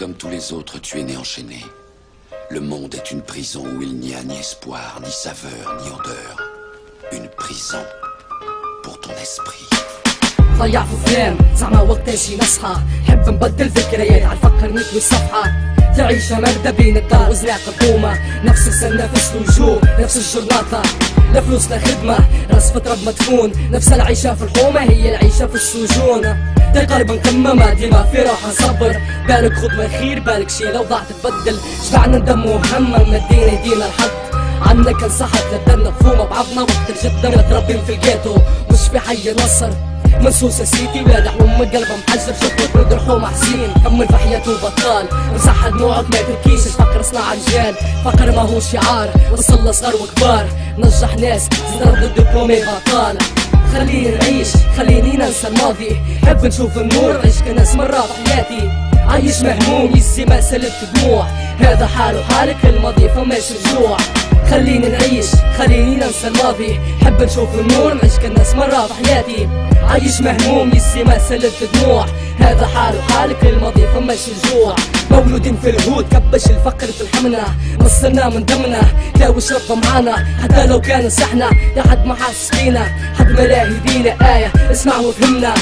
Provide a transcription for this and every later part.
Comme tous les autres, tu es né enchaîné. Le monde est une prison où il n'y a ni espoir, ni saveur, ni odeur. Une prison pour ton esprit. ضيع في ظلام زعما وقت شي نصحى، حب نبدل ذكريات عالفقر نكوي الصفحة. تعيش مردة بين الدار وزناق الحومة، نفس السنة نفس الوجوه نفس الجرناطة، لا فلوس لا خدمة راس فترة مدفون. نفس العيشة في الحومة هي العيشة في السجون. تقريبا مكممة ديما في راحة صبر، بالك خطوة خير بالك شي لو ضاع تتبدل. شبعنا ندم وهم مدينا يدينا الحد، عنا كان صحت لبدنا مفهومة بعضنا وقت الجد متربين في الجيتو مش في حي نصر. منسوسة سيتي ولاد حوم قلبه محجر، شفت ولد الحومة حزين كمل في حياته بطال. مسح دموعك ما تبكيش الفقر صنع رجال، فقر ما هو شعار وصل صغار وكبار. نجح ناس زدنا ضد الدبلومي بطال. خليني نعيش خليني ننسى الماضي، حب نشوف النور عيش كناس مرة في حياتي. عايش مهموم يزي ما سلت دموع، هذا حاله حالك الماضي فماش رجوع. خليني نعيش خليني ننسى الماضي، حب نشوف النور نعيش كالناس مرة في حياتي. عايش مهموم يزي ما سلت دموع، هذا حاله حالك الماضي فماش رجوع. مولودين في الهود كبش الفقر في الحمنة، مصرنا من دمنا تاوش ربه معانا. حتى لو كان صحنا لحد ما حاسس فينا، حد ما لا يهدينا آية اسمع وفهمنا.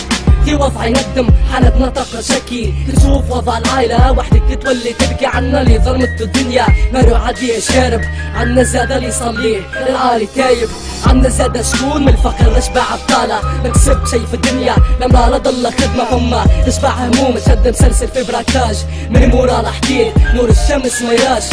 في وضع يندم حالة نطق شكي، تشوف وضع العائلة وحدك تولي تبكي. عنا اللي ظلمت الدنيا نارو عادية شارب، عنا زاد اللي يصلي للعالي تايب. عنا زاد شكون من الفقر نشبع بطالة، ما كسب شي في الدنيا لما لا ضل خدمة فما تشبع هموم. شد مسلسل في براكاج من مورا الحديد نور الشمس ما يراش.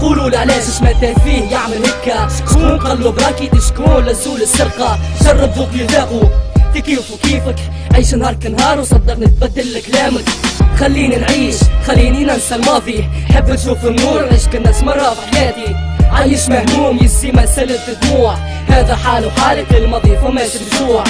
قولوا العلاج اش مات فيه يعمل هكا، شكون قالو براكيتي شكون لزول السرقة. جرب ذوق يذاقوا كيف وكيفك، عيش نهار كنهار وصدقني تبدل كلامك. خليني نعيش خليني ننسى الماضي، حب نشوف النور نعيش كالناس مرة في حياتي. عايش مهموم يزي ما سلت دموع، هذا حاله حالك الماضي فماش رجوع.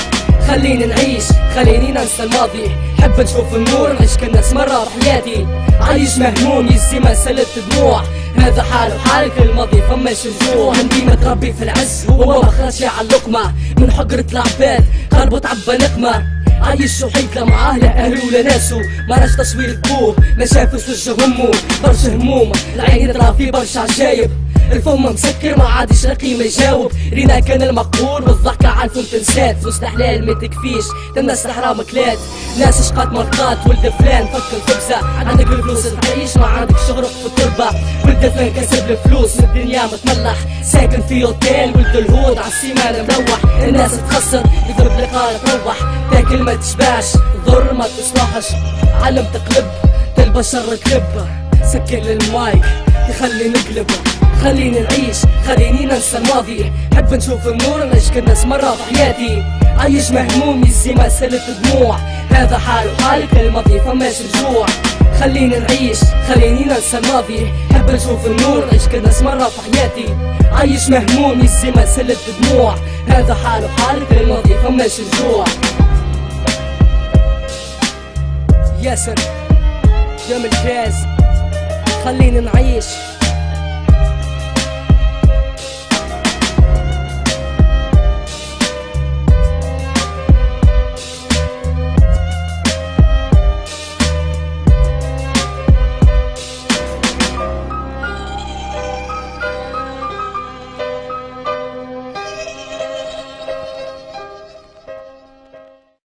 خليني نعيش خليني ننسى الماضي، حب نشوف النور نعيش كالناس مرة في حياتي. عايش مهموم يزي ما سلت دموع، هذا حاله حالك الماضي فماش رجوع. عندي متربي في العز هو ما خرج على اللقمة، من حجرة العباد قلبه تعبى نقمة. عايش وحيد لا معاه لا اهله ولا ناسه، ما راش تصوير بوه ما شافش وجه همه. برشا هموم العين ترى في برشا عجايب، الفم مسكر ما عادش رقي ما يجاوب. رينا كان المقهور والضحكة عالفم تنسات، فلوس الحلال ما تكفيش الناس الحرام كلات. ناس شقات مرقات ولد فلان فك الخبزة، عندك الفلوس تعيش ما عندك شغرق في التربة. ولد فلان كسب الفلوس من الدنيا متملح، ساكن في اوتيل ولد الهود عالسيمانة مروح. الناس تخسر يضرب لقاء تروح، تاكل ما تشبعش ضر ما تصلحش. علم تقلب البشر كلب، سكر للمايك يخلي نقلب. خليني نعيش خليني ننسى الماضي، حب نشوف النور نعيش كالناس مرة في حياتي. عايش مهموم يزي ما سلت دموع، هذا حاله حالك الماضي فماش رجوع. خليني نعيش خليني ننسى الماضي، حب نشوف النور نعيش كالناس مرة في حياتي. عايش مهموم يزي ما سلت دموع، هذا حاله حالك الماضي فماش رجوع. ياسر جامل جاز خليني نعيش.